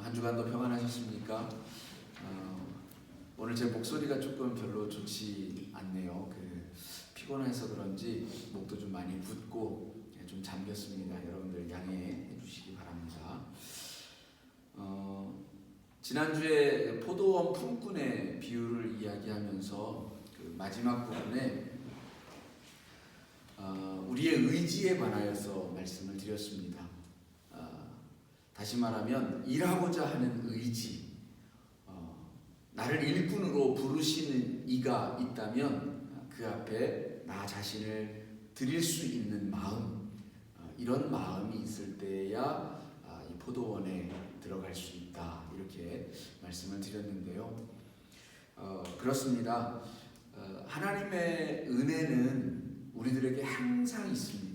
한 주간도 평안하셨습니까? 오늘 제 목소리가 조금 별로 좋지 않네요. 피곤해서 그런지 목도 좀 많이 붓고 좀 잠겼습니다. 여러분들 양해해 주시기 바랍니다. 지난주에 포도원 품꾼의 비유를 이야기하면서 마지막 부분에 우리의 의지에 관하여서 말씀을 드렸습니다. 다시 말하면 일하고자 하는 의지, 나를 일꾼으로 부르시는 이가 있다면 그 앞에 나 자신을 드릴 수 있는 마음, 이런 마음이 있을 때야 이 포도원에 들어갈 수 있다, 이렇게 말씀을 드렸는데요. 그렇습니다. 하나님의 은혜는 우리들에게 항상 있습니다.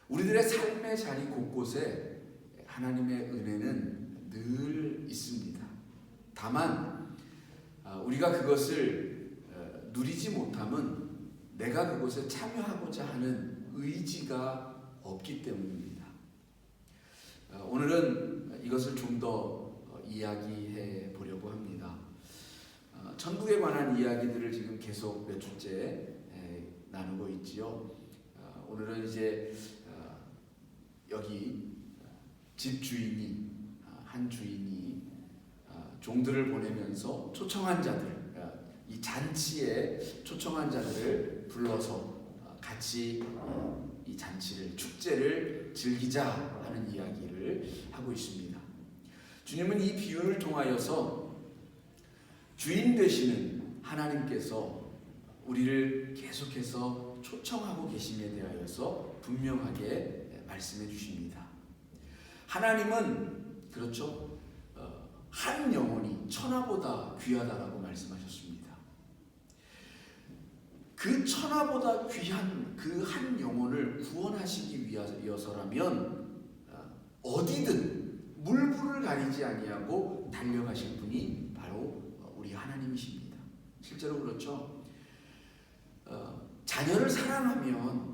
우리들의 삶의 자리 곳곳에 하나님의 은혜는 늘 있습니다. 다만 우리가 그것을 누리지 못함은 내가 그것에 참여하고자 하는 의지가 없기 때문입니다. 오늘은 이것을 좀 더 이야기해 보려고 합니다. 천국에 관한 이야기들을 지금 계속 몇 주째 나누고 있지요. 오늘은 이제 여기 집 주인이, 한 주인이 종들을 보내면서 초청한 자들, 이 잔치에 초청한 자들을 불러서 같이 이 잔치를, 축제를 즐기자 하는 이야기를 하고 있습니다. 주님은 이 비유를 통하여서 주인 되시는 하나님께서 우리를 계속해서 초청하고 계심에 대하여서 분명하게 말씀해 주십니다. 하나님은 그렇죠, 한 영혼이 천하보다 귀하다라고 말씀하셨습니다. 그 천하보다 귀한 그 한 영혼을 구원하시기 위하여서라면 어디든 물불을 가리지 아니하고 달려가신 분이 바로 우리 하나님이십니다. 실제로 그렇죠. 자녀를 사랑하면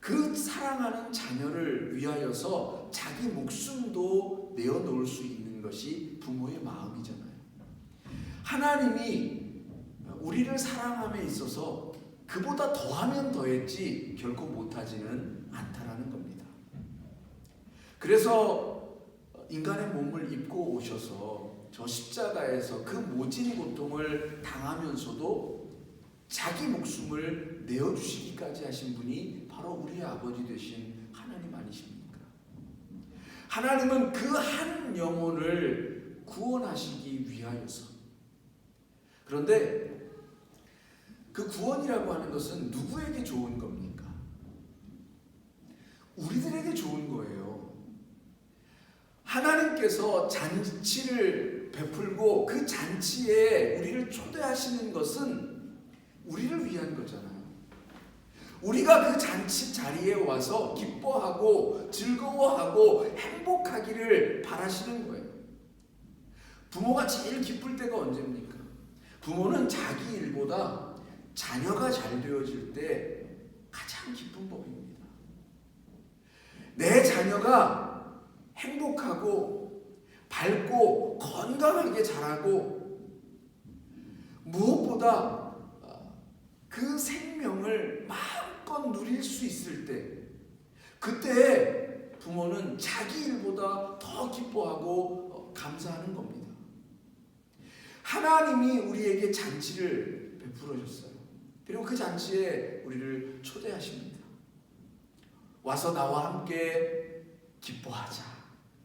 그 사랑하는 자녀를 위하여서 자기 목숨도 내어놓을 수 있는 것이 부모의 마음이잖아요. 하나님이 우리를 사랑함에 있어서 그보다 더하면 더했지 결코 못하지는 않다라는 겁니다. 그래서 인간의 몸을 입고 오셔서 저 십자가에서 그 모진 고통을 당하면서도 자기 목숨을 내어주시기까지 하신 분이 바로 우리의 아버지 되신 하나님 아니십니까? 하나님은 그 한 영혼을 구원하시기 위하여서. 그런데 그 구원이라고 하는 것은 누구에게 좋은 겁니까? 우리들에게 좋은 거예요. 하나님께서 잔치를 베풀고 그 잔치에 우리를 초대하시는 것은 우리를 위한 거잖아요. 우리가 그 잔치 자리에 와서 기뻐하고 즐거워하고 행복하기를 바라시는 거예요. 부모가 제일 기쁠 때가 언제입니까? 부모는 자기 일보다 자녀가 잘 되어질 때 가장 기쁜 법입니다. 내 자녀가 행복하고 밝고 건강하게 자라고 무엇보다 그 생명을 마음껏 누릴 수 있을 때, 그때 부모는 자기 일보다 더 기뻐하고 감사하는 겁니다. 하나님이 우리에게 잔치를 베풀어 줬어요. 그리고 그 잔치에 우리를 초대하십니다. 와서 나와 함께 기뻐하자,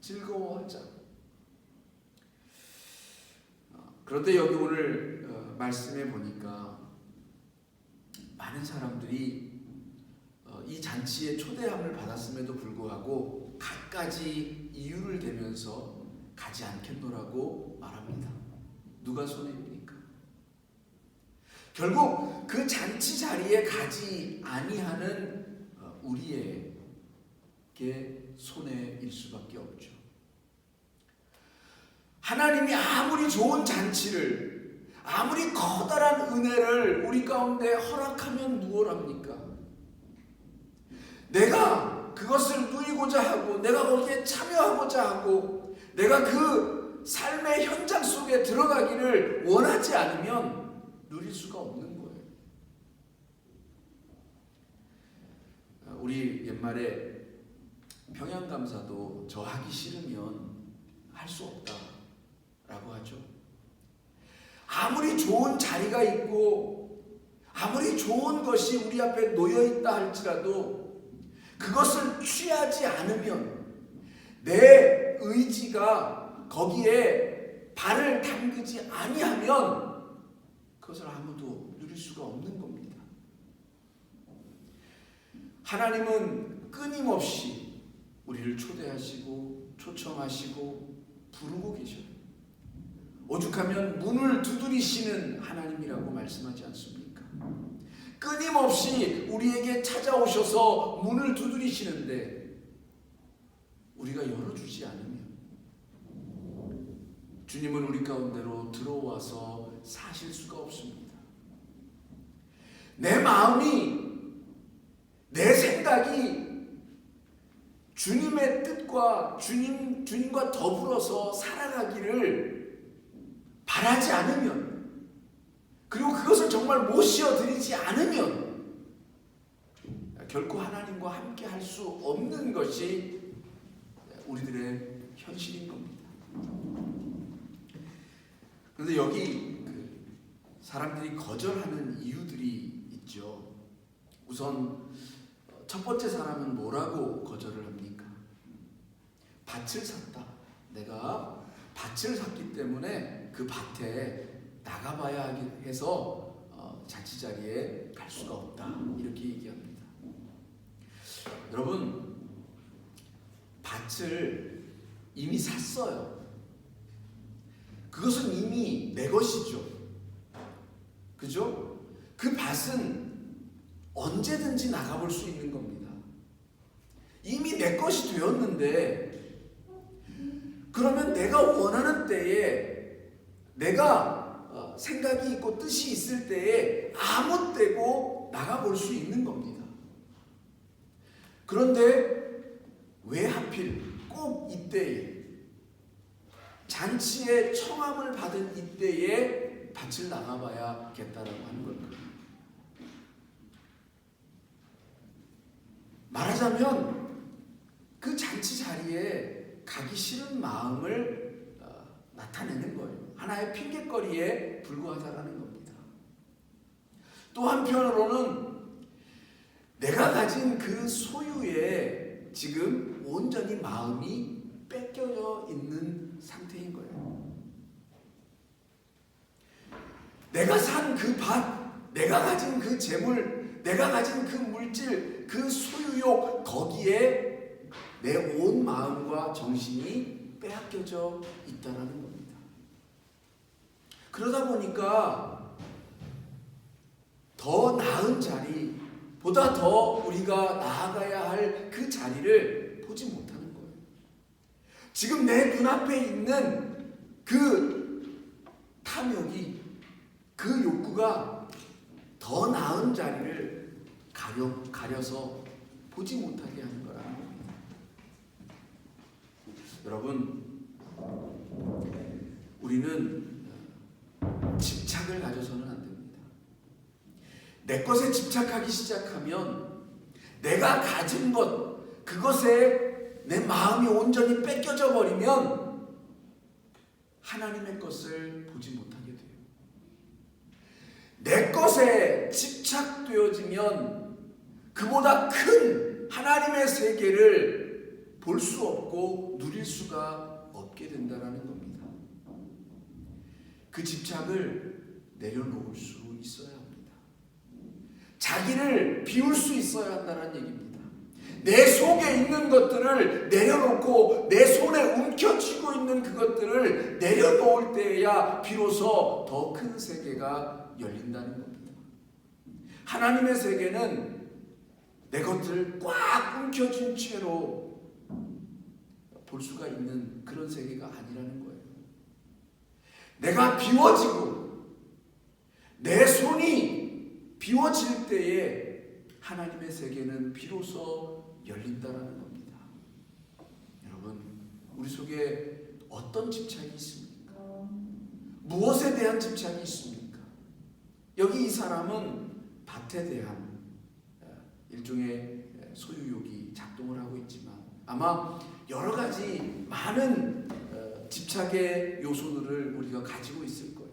즐거워하자. 그런데 여기 오늘 말씀해 보니까 많은 사람들이 이 잔치에 초대함을 받았음에도 불구하고 갖가지 이유를 대면서 가지 않겠노라고 말합니다. 누가 손해입니까? 결국 그 잔치 자리에 가지 아니하는 우리에게 손해일 수밖에 없죠. 하나님이 아무리 좋은 잔치를, 아무리 커다란 은혜를 우리 가운데 허락하면 무엇합니까? 내가 그것을 누리고 누리고자 하고 내가 거기에 참여하고자 하고 내가 그 삶의 현장 속에 들어가기를 원하지 않으면 누릴 수가 없는 거예요. 우리 옛말에 평양감사도 저 하기 싫으면 할 수 없다라고 하죠. 아무리 좋은 자리가 있고 아무리 좋은 것이 우리 앞에 놓여있다 할지라도 그것을 취하지 않으면 내 의지가 거기에 발을 담그지 아니하면 그것을 아무도 누릴 수가 없는 겁니다. 하나님은 끊임없이 우리를 초대하시고 초청하시고 부르고 계셔요. 오죽하면 문을 두드리시는 하나님이라고 말씀하지 않습니까? 끊임없이 우리에게 찾아오셔서 문을 두드리시는데 우리가 열어주지 않으면 주님은 우리 가운데로 들어와서 사실 수가 없습니다. 내 마음이, 내 생각이 주님의 뜻과 주님과 더불어서 살아가기를 바라지 않으면, 그리고 그것을 정말 모시어드리지 않으면 결코 하나님과 함께 할 수 없는 것이 우리들의 현실인 겁니다. 그런데 여기 사람들이 거절하는 이유들이 있죠. 우선 첫 번째 사람은 뭐라고 거절을 합니까? 밭을 샀다. 내가 밭을 샀기 때문에 그 밭에 나가봐야 해서 자취자리에 갈 수가 없다. 이렇게 얘기합니다. 여러분, 밭을 이미 샀어요. 그것은 이미 내 것이죠. 그죠? 그 밭은 언제든지 나가볼 수 있는 겁니다. 이미 내 것이 되었는데, 그러면 내가 원하는 때에, 내가 생각이 있고 뜻이 있을 때에 아무 때고 나가볼 수 있는 겁니다. 그런데 왜 하필 꼭 이때에, 잔치의 청함을 받은 이때에 밭을 나가봐야겠다라고 하는 걸까요? 말하자면 그 잔치 자리에 가기 싫은 마음을 나타내는 거예요. 하나의 핑계거리에 불과하다라는 겁니다. 또 한편으로는 내가 가진 그 소유에 지금 온전히 마음이 뺏겨져 있는 상태인 거예요. 내가 산 그 밭, 내가 가진 그 재물, 내가 가진 그 물질, 그 소유욕, 거기에 내 온 마음과 정신이 빼앗겨져 있다는 겁니다. 그러다 보니까 더 나은 자리, 보다 더 우리가 나아가야 할 그 자리를 보지 못하는 거예요. 지금 내 눈앞에 있는 그 탐욕이, 그 욕구가 더 나은 자리를 가려서 보지 못하게 하는 거라는 겁니다. 여러분, 우리는 집착을 가져서는 안 됩니다. 내 것에 집착하기 시작하면 내가 가진 것, 그것에 내 마음이 온전히 뺏겨져 버리면 하나님의 것을 보지 못하게 돼요. 내 것에 집착되어지면 그보다 큰 하나님의 세계를 볼 수 없고 누릴 수가 없게 된다는 겁니다. 그 집착을 내려놓을 수 있어야 합니다. 자기를 비울 수 있어야 한다는 얘기입니다. 내 속에 있는 것들을 내려놓고 내 손에 움켜쥐고 있는 그것들을 내려놓을 때야 비로소 더 큰 세계가 열린다는 겁니다. 하나님의 세계는 내 것들을 꽉 움켜쥔 채로 볼 수가 있는 그런 세계가 아니라는 거예요. 내가 비워지고 내 손이 비워질 때에 하나님의 세계는 비로소 열린다라는 겁니다. 속에 어떤 집착이 있습니까? 무엇에 대한 집착이 있습니까? 여기 이 사람은 밭에 대한 일종의 소유욕이 작동을 하고 있지만 아마 여러 가지 많은 집착의 요소들을 우리가 가지고 있을 거예요.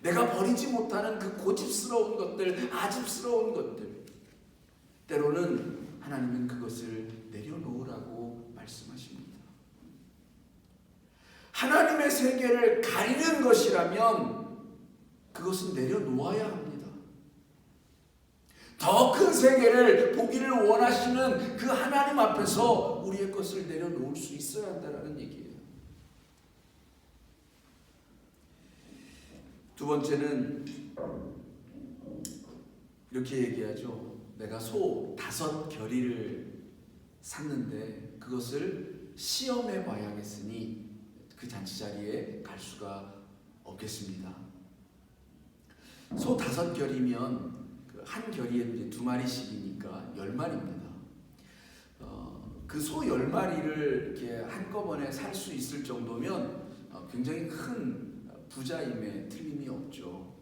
내가 버리지 못하는 그 고집스러운 것들, 아집스러운 것들, 때로는 하나님은 그것을 내려놓으라고 말씀하십니다. 하나님의 세계를 가리는 것이라면 그것은 내려놓아야 합니다. 더 큰 세계를 보기를 원하시는 그 하나님 앞에서 우리의 것을 내려놓을 수 있어야 한다는 얘기예요. 두 번째는 이렇게 얘기하죠. 내가 소 5겨리를 샀는데 그것을 시험해 봐야겠으니 그 잔치 자리에 갈 수가 없겠습니다. 소 5겨리면 한 겨리에 이제 2마리씩이니까 10마리입니다. 그 소 10마리를 이렇게 한꺼번에 살 수 있을 정도면 굉장히 큰 부자임에 틀림이 없죠.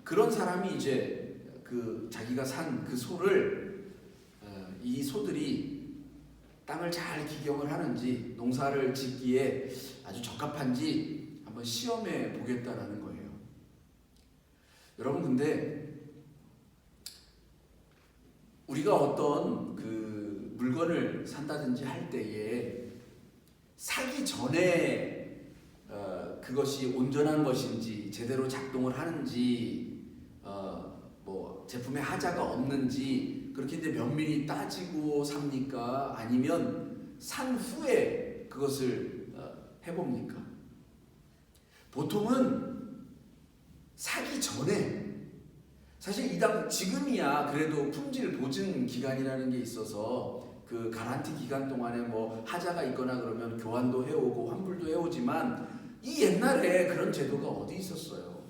그런 사람이 이제 그 자기가 산 그 소를 이 소들이 땅을 잘 기경을 하는지 농사를 짓기에 아주 적합한지 한번 시험해 보겠다라는 거예요. 여러분 근데 우리가 어떤 그 물건을 산다든지 할 때에 사기 전에 그것이 온전한 것인지 제대로 작동을 하는지 뭐 제품에 하자가 없는지 그렇게 이제 면밀히 따지고 삽니까? 아니면 산 후에 그것을 해봅니까? 보통은 사기 전에 사실 지금이야 그래도 품질 보증 기간이라는 게 있어서 그 가란티 기간 동안에 뭐 하자가 있거나 그러면 교환도 해오고 환불도 해오지만 이 옛날에 그런 제도가 어디 있었어요?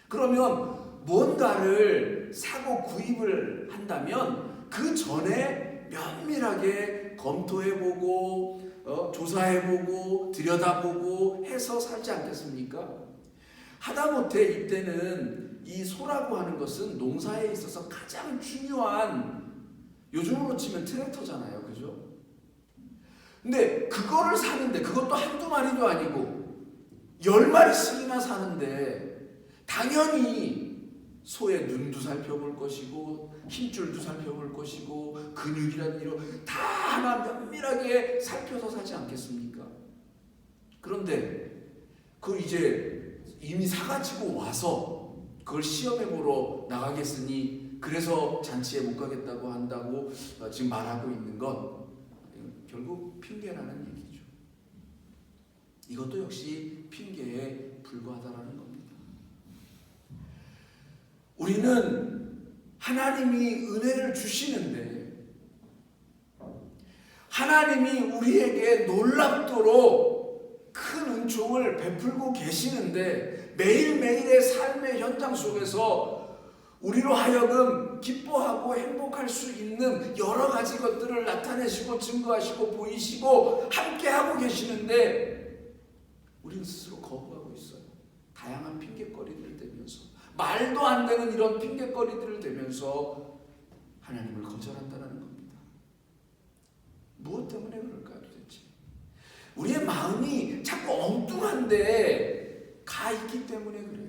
그러면 뭔가를 사고 구입을 한다면 그 전에 면밀하게 검토해보고 조사해보고 들여다보고 해서 살지 않겠습니까? 하다못해 이때는 이 소라고 하는 것은 농사에 있어서 가장 중요한 요즘으로 치면 트랙터잖아요. 그죠? 근데 그거를 사는데 그것도 한두 마리도 아니고 10마리씩이나 사는데 당연히 소의 눈도 살펴볼 것이고 힘줄도 살펴볼 것이고 근육이라는 이런 다 하나 면밀하게 살펴서 사지 않겠습니까? 그런데 그걸 이제 이미 사가지고 와서 그걸 시험해보러 나가겠으니 그래서 잔치에 못 가겠다고 한다고 지금 말하고 있는 건 결국 핑계라는 얘기죠. 이것도 역시 핑계에 불과하다라는 겁니다. 우리는 하나님이 은혜를 주시는데 하나님이 우리에게 놀랍도록 큰 은총을 베풀고 계시는데 매일매일의 삶의 현장 속에서 우리로 하여금 기뻐하고 행복할 수 있는 여러 가지 것들을 나타내시고 증거하시고 보이시고 함께하고 계시는데 우리는 스스로 거부하고 있어요. 다양한 핑계거리들을 대면서 말도 안 되는 이런 핑계거리들을 대면서 하나님을 거절한다는 겁니다. 무엇 때문에 그럴까요 도대체? 우리의 마음이 자꾸 엉뚱한데 가 있기 때문에 그래요.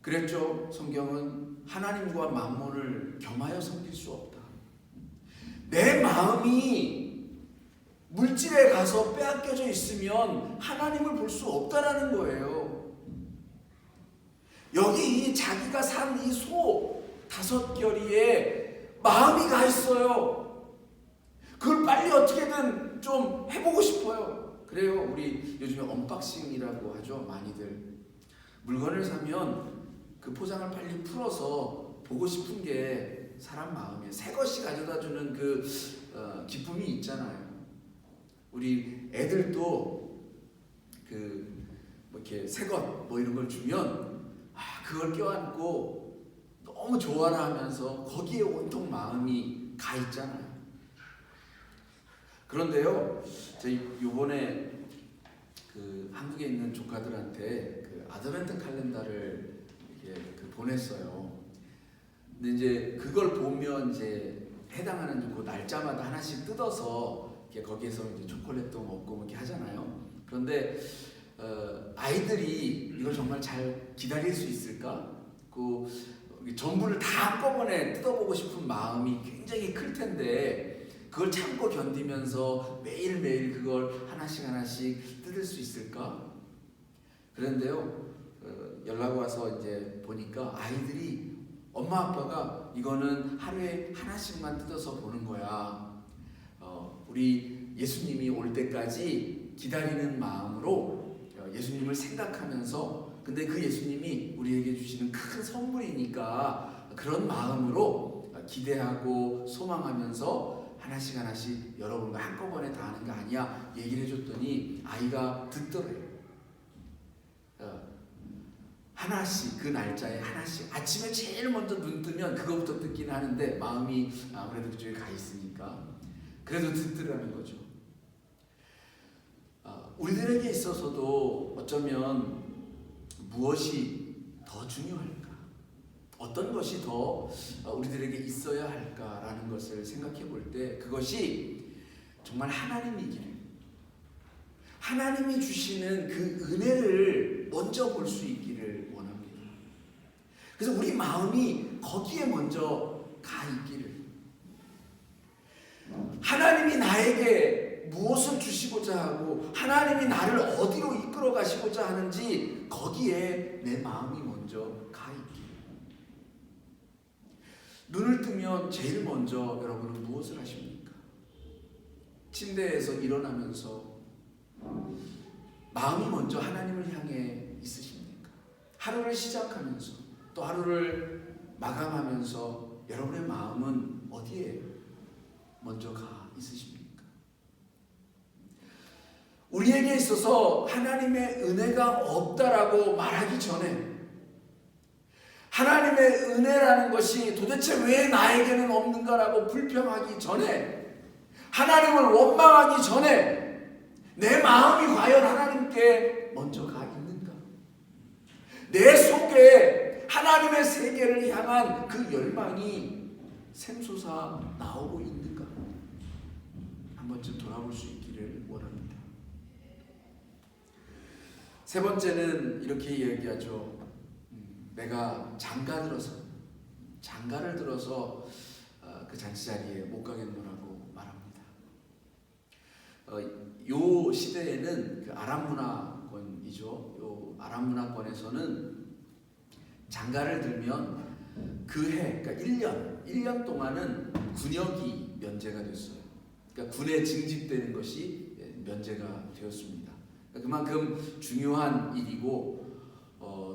그랬죠. 성경은 하나님과 만몬을 겸하여 섬길 수 없다. 내 마음이 물질에 가서 빼앗겨져 있으면 하나님을 볼 수 없다라는 거예요. 여기 자기가 산 이 소 5겨리에 마음이 가 있어요. 그걸 빨리 어떻게든 좀 해보고 싶어요. 그래요. 우리 요즘에 언박싱이라고 하죠. 많이들 물건을 사면 그 포장을 빨리 풀어서 보고 싶은 게 사람 마음이에요. 새 것이 가져다주는 그 기쁨이 있잖아요. 우리 애들도 그 뭐 이렇게 새 것 뭐 이런 걸 주면 그걸 껴안고 너무 좋아라 하면서 거기에 온통 마음이 가 있잖아요. 그런데요, 저희 요번에 그 한국에 있는 조카들한테 그 아드벤트 칼렌더를 이렇게 보냈어요. 근데 이제 그걸 보면 이제 해당하는 그 날짜마다 하나씩 뜯어서 이렇게 거기에서 이제 초콜릿도 먹고 이렇게 하잖아요. 그런데 아이들이 이걸 정말 잘 기다릴 수 있을까? 그 전부를 다 한꺼번에 뜯어보고 싶은 마음이 굉장히 클 텐데 그걸 참고 견디면서 매일매일 그걸 하나씩 뜯을 수 있을까? 그런데요, 연락 와서 이제 보니까 아이들이 엄마 아빠가 이거는 하루에 하나씩만 뜯어서 보는 거야. 우리 예수님이 올 때까지 기다리는 마음으로 예수님을 생각하면서, 근데 그 예수님이 우리에게 주시는 큰 선물이니까 그런 마음으로 기대하고 소망하면서 하나씩 여러분과 한꺼번에 다 하는 거 아니야 얘기를 해줬더니 아이가 듣더래요. 하나씩, 그 날짜에 하나씩, 아침에 제일 먼저 눈 뜨면 그거부터 듣긴 하는데 마음이 아무래도 그쪽에 가 있으니까 그래도 듣더라는 거죠. 우리들에게 있어서도 어쩌면 무엇이 더 중요할까? 어떤 것이 더 우리들에게 있어야 할까라는 것을 생각해 볼 때 그것이 정말 하나님이기를, 하나님이 주시는 그 은혜를 먼저 볼 수 있기를 원합니다. 그래서 우리 마음이 거기에 먼저 가 있기를, 하나님이 나에게 무엇을 주시고자 하고 하나님이 나를 어디로 이끌어 가시고자 하는지 거기에 내 마음이 먼저 가 있기를. 눈을 뜨면 제일 먼저 여러분은 무엇을 하십니까? 침대에서 일어나면서 마음이 먼저 하나님을 향해 있으십니까? 하루를 시작하면서 또 하루를 마감하면서 여러분의 마음은 어디에 먼저 가 있으십니까? 우리에게 있어서 하나님의 은혜가 없다라고 말하기 전에, 하나님의 은혜라는 것이 도대체 왜 나에게는 없는가라고 불평하기 전에, 하나님을 원망하기 전에 내 마음이 과연 하나님께 먼저 가 있는가? 내 속에 하나님의 세계를 향한 그 열망이 샘솟아 나오고 있는가? 한 번쯤 돌아볼 수 있기를 원합니다. 세 번째는 이렇게 이야기하죠. 내가 장가를 들어서 그 잔치 자리에 못 가겠노라고 말합니다. 요 시대에는 그 아람 문화권이죠. 요 아람 문화권에서는 장가를 들면 그 해, 그러니까 1년 동안은 군역이 면제가 됐어요. 그러니까 군에 징집되는 것이 면제가 되었습니다. 그만큼 중요한 일이고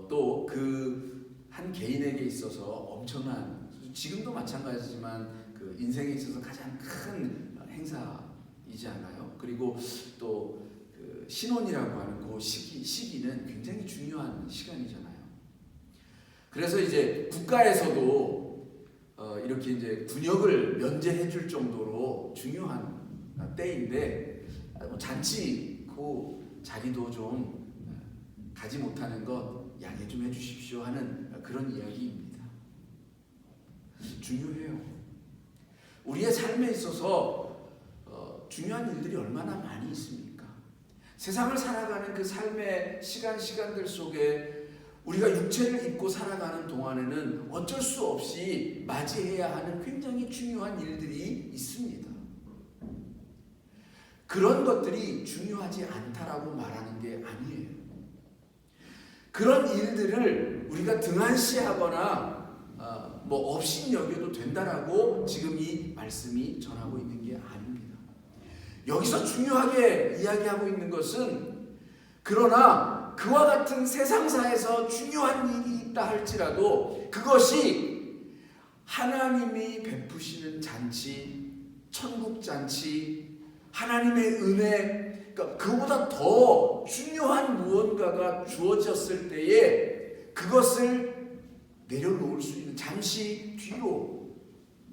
또 그 한 개인에게 있어서 엄청난, 지금도 마찬가지지만 그 인생에 있어서 가장 큰 행사이지 않아요? 그리고 또 그 신혼이라고 하는 그 시기는 굉장히 중요한 시간이잖아요. 그래서 이제 국가에서도 이렇게 이제 군역을 면제해 줄 정도로 중요한 때인데 잔치 그 자리도 좀 가지 못하는 것 양해 좀 해주십시오 하는 그런 이야기입니다. 중요해요. 우리의 삶에 있어서 중요한 일들이 얼마나 많이 있습니까? 세상을 살아가는 그 삶의 시간들 속에 우리가 육체를 입고 살아가는 동안에는 어쩔 수 없이 맞이해야 하는 굉장히 중요한 일들이 있습니다. 그런 것들이 중요하지 않다라고 말하는 게 아니에요. 그런 일들을 우리가 등한시하거나 뭐 없인 여겨도 된다라고 지금 이 말씀이 전하고 있는 게 아닙니다. 여기서 중요하게 이야기하고 있는 것은, 그러나 그와 같은 세상사에서 중요한 일이 있다 할지라도 그것이 하나님이 베푸시는 잔치, 천국 잔치, 하나님의 은혜, 그러니까 그보다 더 중요한 무언가가 주어졌을 때에 그것을 내려놓을 수 있는, 잠시 뒤로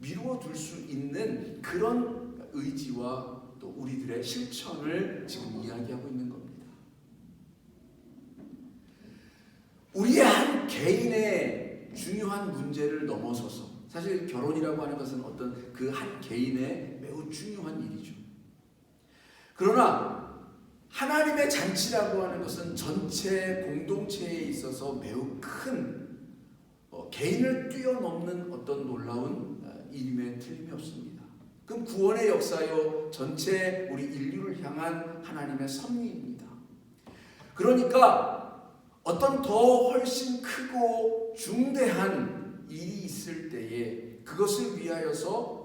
미루어 둘 수 있는 그런 의지와 또 우리들의 실천을 지금 이야기하고 있는 겁니다. 우리의 한 개인의 중요한 문제를 넘어서서, 사실 결혼이라고 하는 것은 어떤 그 한 개인의 매우 중요한 일이죠. 그러나 하나님의 잔치라고 하는 것은 전체 공동체에 있어서 매우 큰 개인을 뛰어넘는 어떤 놀라운 일임에 틀림이 없습니다. 그럼 구원의 역사요, 전체 우리 인류를 향한 하나님의 섭리입니다. 그러니까 어떤 더 훨씬 크고 중대한 일이 있을 때에 그것을 위하여서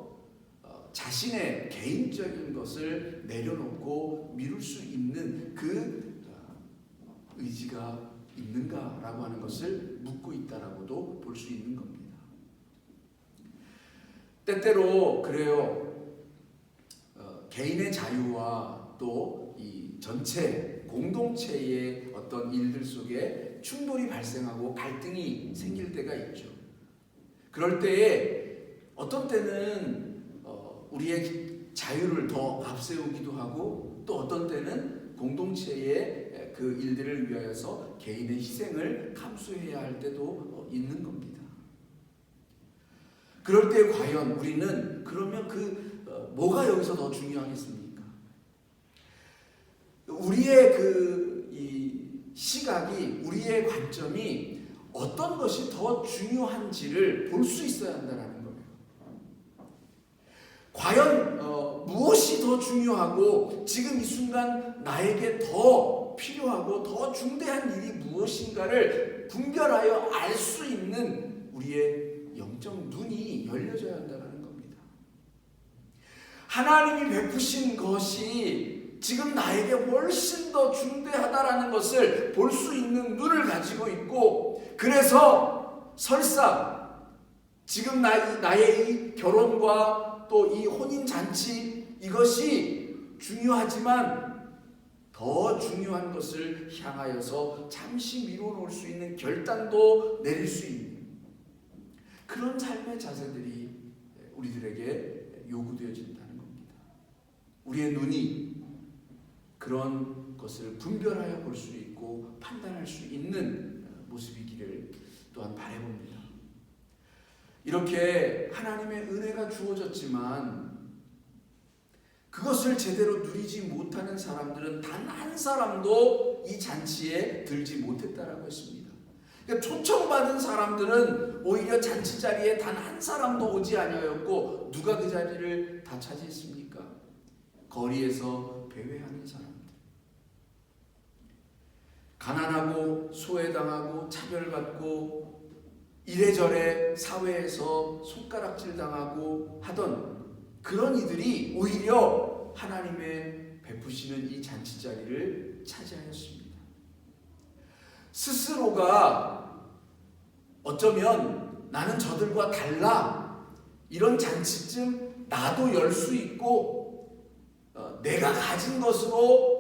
자신의 개인적인 것을 내려놓고 미룰 수 있는 그 의지가 있는가라고 하는 것을 묻고 있다라고도 볼 수 있는 겁니다. 때때로 그래요. 개인의 자유와 또 이 전체 공동체의 어떤 일들 속에 충돌이 발생하고 갈등이 생길 때가 있죠. 그럴 때에 어떤 때는 우리의 자유를 더 앞세우기도 하고, 또 어떤 때는 공동체의 그 일들을 위하여서 개인의 희생을 감수해야 할 때도 있는 겁니다. 그럴 때 과연 우리는 그러면 뭐가 여기서 더 중요하겠습니까? 우리의 이 시각이, 우리의 관점이 어떤 것이 더 중요한지를 볼 수 있어야 한다는 거예요. 과연 무엇이 더 중요하고 지금 이 순간 나에게 더 필요하고 더 중대한 일이 무엇인가를 분별하여 알 수 있는 우리의 영적 눈이 열려져야 한다는 겁니다. 하나님이 베푸신 것이 지금 나에게 훨씬 더 중대하다라는 것을 볼 수 있는 눈을 가지고 있고, 그래서 설사 지금 나의 이 결혼과 또 이 혼인잔치, 이것이 중요하지만 더 중요한 것을 향하여서 잠시 미뤄놓을 수 있는 결단도 내릴 수 있는 그런 삶의 자세들이 우리들에게 요구되어진다는 겁니다. 우리의 눈이 그런 것을 분별하여 볼 수 있고 판단할 수 있는 모습이기를 또한 바라봅니다. 이렇게 하나님의 은혜가 주어졌지만 그것을 제대로 누리지 못하는 사람들은 단 한 사람도 이 잔치에 들지 못했다라고 했습니다. 그러니까 초청받은 사람들은 오히려 잔치 자리에 단 한 사람도 오지 아니하였고, 누가 그 자리를 다 차지했습니까? 거리에서 배회하는 사람들, 가난하고 소외당하고 차별받고 이래저래 사회에서 손가락질당하고 하던 그런 이들이 오히려 하나님의 베푸시는 이 잔치 자리를 차지하였습니다. 스스로가 어쩌면 나는 저들과 달라, 이런 잔치쯤 나도 열 수 있고 내가 가진 것으로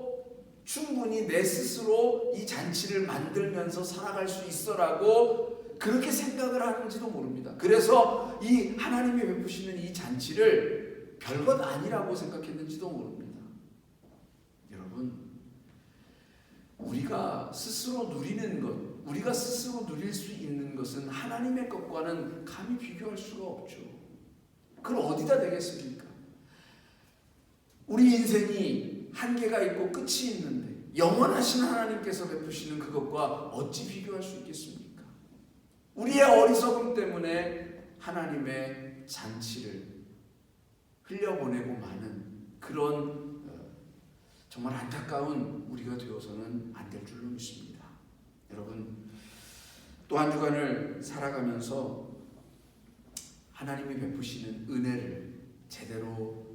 충분히 내 스스로 이 잔치를 만들면서 살아갈 수 있어라고 그렇게 생각을 하는지도 모릅니다. 그래서 이 하나님이 베푸시는 이 잔치를 별것 아니라고 생각했는지도 모릅니다. 여러분, 우리가 스스로 누리는 것, 우리가 스스로 누릴 수 있는 것은 하나님의 것과는 감히 비교할 수가 없죠. 그걸 어디다 대겠습니까? 우리 인생이 한계가 있고 끝이 있는데 영원하신 하나님께서 베푸시는 그것과 어찌 비교할 수 있겠습니까? 우리의 어리석음 때문에 하나님의 잔치를 흘려보내고 마는 그런 정말 안타까운 우리가 되어서는 안 될 줄로 믿습니다. 여러분, 또 한 주간을 살아가면서 하나님이 베푸시는 은혜를 제대로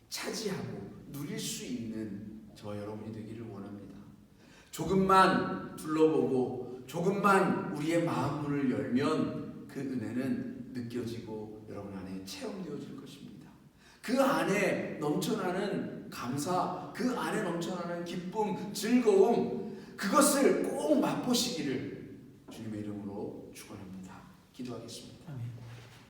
차지하고 누릴 수 있는 저와 여러분이 되기를 원합니다. 조금만 둘러보고 조금만 우리의 마음문을 열면 그 은혜는 느껴지고 여러분 안에 체험되어질 것입니다. 그 안에 넘쳐나는 감사, 그 안에 넘쳐나는 기쁨, 즐거움, 그것을 꼭 맛보시기를 주님의 이름으로 축원합니다. 기도하겠습니다.